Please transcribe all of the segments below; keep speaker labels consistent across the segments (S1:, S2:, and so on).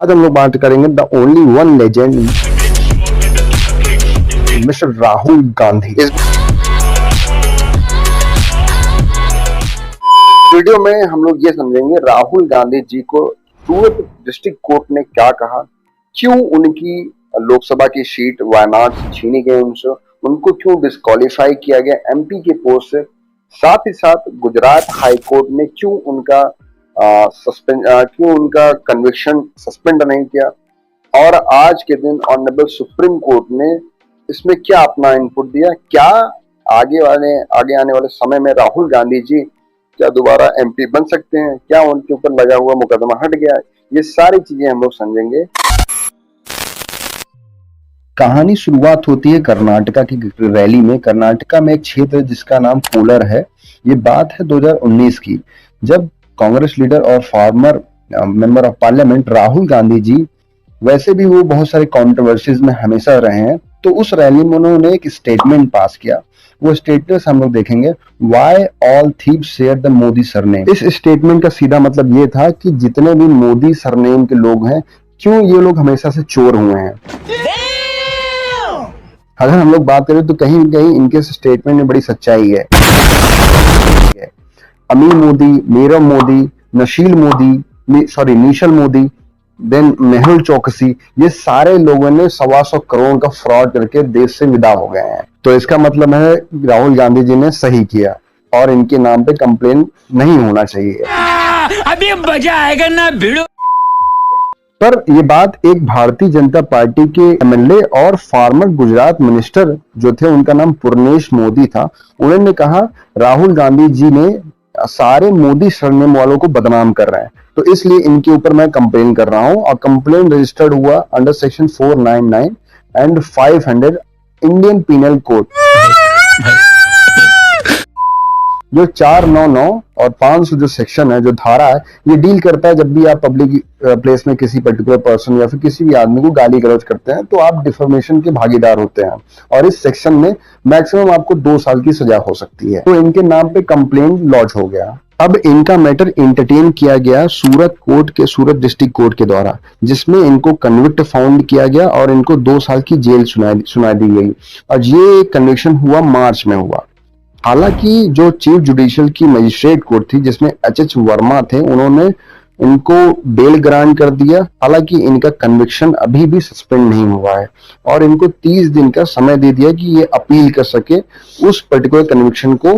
S1: आज हम लोग बात करेंगे the only one legend mister Rahul Gandhi. इस वीडियो में हम लोग ये समझेंगे राहुल गांधी जी को सूरत डिस्ट्रिक्ट कोर्ट ने क्या कहा, क्यों उनकी लोकसभा की सीट वायनाड से छीनी गई उनसे, उनको क्यों डिस्क्वालीफाई किया गया एमपी के पोस्ट से, साथ ही साथ गुजरात हाई कोर्ट ने क्यों उनका कन्विक्शन सस्पेंड नहीं किया, और आज के दिन ऑनरेबल सुप्रीम कोर्ट ने इसमें क्या अपना इनपुट दिया, क्या आगे आने वाले समय में राहुल गांधी जी क्या दोबारा एमपी बन सकते हैं, क्या उनके ऊपर लगा हुआ मुकदमा हट गया, ये सारी चीजें हम लोग समझेंगे। कहानी शुरुआत होती है कर्नाटका की रैली में। कर्नाटका में एक क्षेत्र जिसका नाम कोलार है। ये बात है 2019 की, जब कांग्रेस लीडर और former member of parliament Rahul Gandhi ji, वैसे भी वो बहुत सारे कंट्रोवर्सीज में हमेशा रहे हैं, तो उस रैली में उन्होंने एक स्टेटमेंट पास किया। वो स्टेटमेंट हम लोग देखेंगे, why all thieves share the Modi surname. इस स्टेटमेंट का सीधा मतलब ये था कि जितने भी मोदी सरनेम के लोग हैं, क्यों ये लोग हमेशा से चोर हुए हैं। अगर हम लोग बात करें तो कहीं कहीं इनके स्टेटमेंट में बड़ी सच्चाई है। अमीर मोदी, नीरव मोदी, नशील मोदी, निशल मोदी, देन मेहुल चौकसी, ये सारे लोगों ने 125 करोड़ का फ्रॉड करके देश से विदा हो गए हैं। तो इसका मतलब है राहुल गांधी जी ने सही किया और इनके नाम पे कंप्लेन नहीं होना चाहिए।
S2: अभी मजा आएगा ना भिड़ो।
S1: पर ये बात एक भारतीय जनता पार्टी के एमएलए और फॉर्मर गुजरात मिनिस्टर जो थे, उनका नाम पूर्णेश मोदी था, उन्होंने कहा राहुल गांधी जी ने सारे मोदी सरनेम वालों को बदनाम कर रहे हैं, तो इसलिए इनके ऊपर मैं कंप्लेन कर रहा हूं। और कंप्लेन रजिस्टर्ड हुआ under section 499 and 500 Indian penal code. जो 499 और 500 जो सेक्शन है, जो धारा है, ये डील करता है जब भी आप पब्लिक प्लेस में किसी पर्टिकुलर पर्सन या फिर किसी भी आदमी को गाली गलौज करते हैं तो आप डिफॉर्मेशन के भागीदार होते हैं, और इस सेक्शन में मैक्सिमम आपको 2 साल की सजा हो सकती है। तो इनके नाम पे कंप्लेंट लॉन्च हो गया। अब इनका मैटर एंटरटेन किया गया सूरत डिस्ट्रिक्ट कोर्ट के द्वारा, जिसमें इनको कन्विक्ट फाउंड किया गया और इनको 2 साल की जेल सुना दी गई। और ये कन्विक्शन हुआ मार्च में हुआ। हालांकि जो चीफ जुडिशियल की मजिस्ट्रेट कोर्ट थी, जिसमें एच वर्मा थे, उन्होंने इनको बेल ग्रांट कर दिया। हालांकि इनका कन्विक्शन अभी भी सस्पेंड नहीं हुआ है और इनको 30 दिन का समय दे दिया कि ये अपील कर सके उस पर्टिकुलर कन्विक्शन को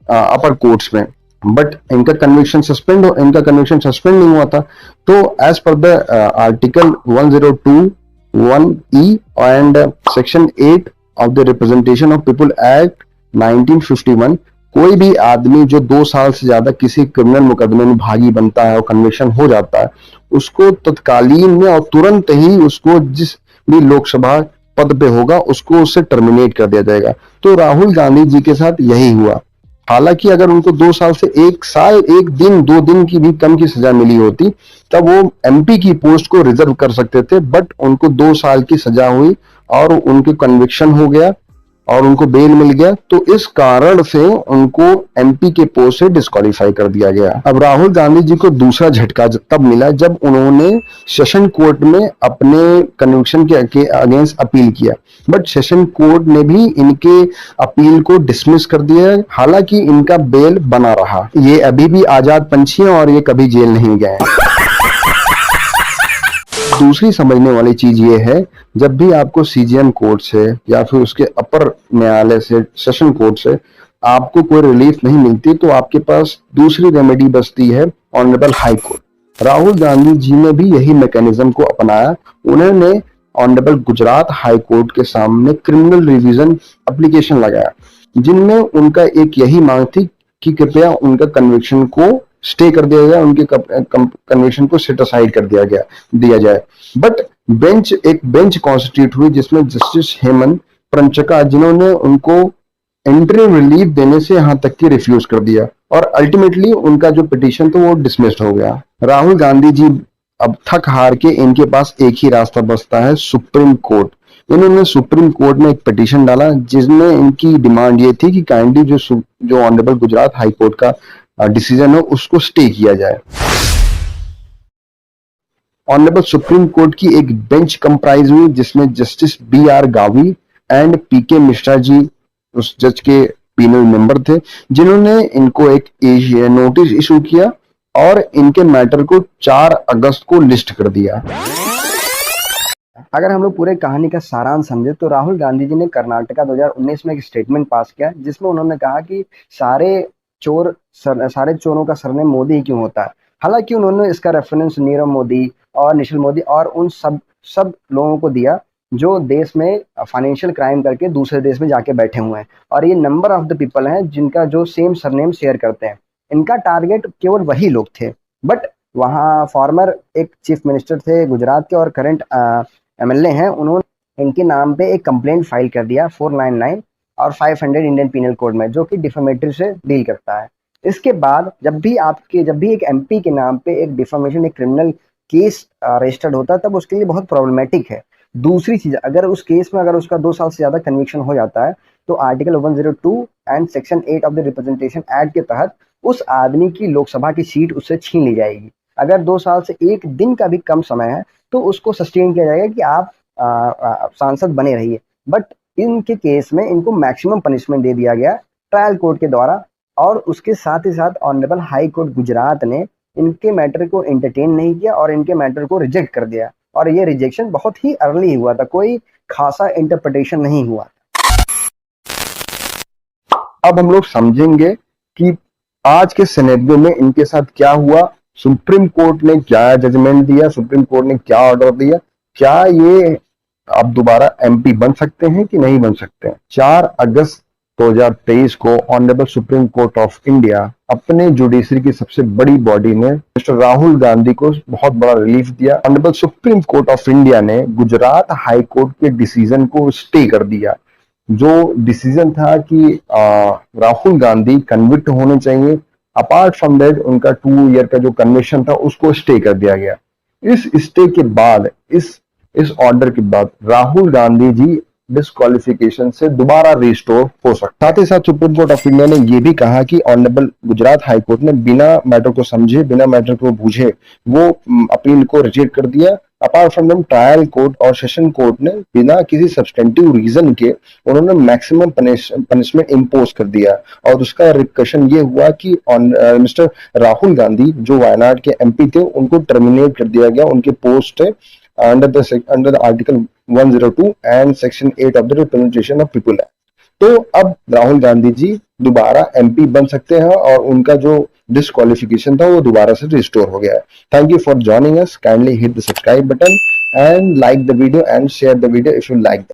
S1: अपर कोर्ट्स में। बट इनका कन्विक्शन सस्पेंड नहीं हुआ था। तो as per the article 1021E and section 8 of the representation of people act 1951, कोई भी आदमी जो 2 साल से ज्यादा किसी क्रिमिनल मुकदमे में भागी बनता है और कन्विक्शन हो जाता है, उसको तत्कालीन में और तुरंत ही उसको जिस भी लोकसभा पद पे होगा उसको उससे टर्मिनेट कर दिया जाएगा। तो राहुल गांधी जी के साथ यही हुआ। हालांकि अगर उनको 2 साल से 1 साल 1 दिन 2 दिन की भी कम की सजा मिली होती तब वो एमपी की पोस्ट को रिजर्व कर सकते थे, बट उनको 2 साल की सजा हुई और उनके कन्विक्शन हो गया और उनको बेल मिल गया। तो इस कारण से उनको एमपी के पोस्ट से डिस्क्वालीफाई कर दिया गया। अब राहुल गांधी जी को दूसरा झटका तब मिला जब उन्होंने सेशन कोर्ट में अपने कन्विक्शन के अगेंस्ट अपील किया, बट सेशन कोर्ट ने भी इनके अपील को डिसमिस कर दिया। हालांकि इनका बेल बना रहा। ये अभी भी आजाद पंछी हैं और ये कभी जेल नहीं गए। दूसरी समझने वाली चीज ये है, जब भी आपको सीजीएम कोर्ट से या फिर उसके अपर न्यायालय से, सेशन कोर्ट से आपको कोई रिलीफ नहीं मिलती, तो आपके पास दूसरी रेमेडी बचती है honourable high court. Rahul Gandhi ji ने भी यही मैकेनिज्म को अपनाया। उन्होंने ऑनरेबल गुजरात हाई कोर्ट के सामने क्रिमिनल रिवीजन एप्लीकेशन लगाया, जिनमें उनका एक यही मांग थी कि कृपया उनका कन्विक्शन को स्टे कर दिया जाए, उनके कन्विक्शन को सेट असाइड कर दिया जाए। बट एक बेंच कॉन्स्टिट्यूट हुई जिसमें जस्टिस हेमंत प्रंचका, जिन्होंने उनको इंटरिम रिलीफ देने से यहां तक कि रिफ्यूज कर दिया और अल्टीमेटली उनका जो पिटीशन था वो डिसमिस्ड हो गया। राहुल गांधी जी अब थक हार के इनके पास एक ही रास्ता बचता है, सुप्रीम कोर्ट। इन्होंने सुप्रीम कोर्ट में एक पिटीशन डाला जिसमें इनकी डिमांड ये थी कि काइंडली जो ऑनरेबल गुजरात हाई कोर्ट का डिसीजन है उसको स्टे किया जाए। ऑनरेबल सुप्रीम कोर्ट की एक बेंच कंप्राइज हुई जिसमें justice B.R. Gavai and P.K. Mishra ji उस जज के पीनल मेंबर थे, जिन्होंने इनको एक नोटिस इशू किया और इनके मैटर को 4 अगस्त को लिस्ट कर दिया। अगर हम लोग पूरे कहानी का सारांश समझे तो राहुल गांधी जी ने कर्नाटका 2019 में एक स्टेटमेंट पास किया जिसमें उन्होंने कहा कि सारे चोरों का सरनेम मोदी ही क्यों होता है। हालांकि उन्होंने इसका रेफरेंस नीरव मोदी और निखिल मोदी और उन सब लोगों को दिया जो देश में फाइनेंशियल क्राइम करके दूसरे देश में जाके बैठे हुए हैं, और ये नंबर ऑफ द पीपल हैं जिनका जो सेम सरनेम शेयर करते हैं। इनका टारगेट केवल वही लोग थे, बट वहाँ फॉर्मर एक चीफ मिनिस्टर थे गुजरात के और करंट MLA हैं, उन्होंने इनके नाम पे एक कंप्लेंट फाइल कर दिया 499 और 500 इंडियन पीनल कोड में, जो कि डिफेमेटरी से डील करता है। इसके बाद जब भी एक MP के नाम पे एक डिफेमेशन एक क्रिमिनल केस रजिस्टर्ड होता है तब उसके लिए बहुत प्रॉब्लमेटिक है। दूसरी चीज, अगर उस केस में अगर उसका 2 साल से ज्यादा कन्विक्शन हो जाता है तो article 102 and section 8 of the representation act के तहत उस आदमी की लोकसभा की सीट उससे छीन ली जाएगी। अगर 2 साल से 1 दिन का भी कम समय है तो उसको सस्टेन किया जाएगा कि आप सांसद बने रहिए। बट इनके केस में इनको मैक्सिमम पनिशमेंट दे दिया गया ट्रायल कोर्ट के द्वारा, और उसके साथ ही साथ ऑनरेबल हाई कोर्ट गुजरात ने इनके मैटर को एंटरटेन नहीं किया और इनके मैटर को रिजेक्ट कर दिया, और ये रिजेक्शन बहुत ही अर्ली हुआ था, कोई खासा इंटरप्रिटेशन नहीं हुआ। अब हम लोग समझेंगे कि आज के सिनेरियो में इनके साथ क्या हुआ, सुप्रीम कोर्ट ने क्या जजमेंट दिया, सुप्रीम कोर्ट ने क्या ऑर्डर दिया, क्या ये अब दोबारा MP बन सकते हैं कि नहीं बन सकते हैं। 4 अगस्त 2023 को honourable supreme court of India अपने जुडिशरी की सबसे बड़ी बॉडी ने मिस्टर राहुल गांधी को बहुत बड़ा रिलीफ दिया। Honourable supreme court of India ने गुजरात हाई कोर्ट के डिसीजन को स्टे कर दिया, जो डिसीजन था कि राहुल गांधी कन्विक्ट होने चाहिए। अपार्ट फ्रॉम दैट उनका 2 ईयर का जो कन्विक्शन था उसको स्टे कर दिया गया। इस स्टे के बाद इस ऑर्डर के बाद राहुल गांधी जी डिस्क्वालिफिकेशन से दोबारा रिस्टोर हो सकता। साथ ही साथ सुप्रीम कोर्ट ऑफ इंडिया ने यह भी कहा कि ऑनरेबल गुजरात हाई कोर्ट ने बिना मैटर को समझे, बिना मैटर को बूझे वो अपील को रिजेक्ट कर दिया। अपार्ट फ्रॉम दम ट्रायल कोर्ट और सेशन कोर्ट ने बिना किसी सब्सटेंटिव रीजन के उन्होंने मैक्सिमम पनिशमेंट इम्पोज कर दिया, और उसका रिकशन ये हुआ कि मिस्टर राहुल गांधी जो वायनाड के MP थे उनको टर्मिनेट कर दिया गया उनके post under the article 102 and section 8 of the representation of people act. तो अब राहुल गांधी जी दोबारा MP बन सकते हैं और उनका जो डिस्क्वालिफिकेशन था वो दोबारा से रिस्टोर हो गया है। Thank you for joining us, kindly hit the subscribe button and like the video and share the video if you like that.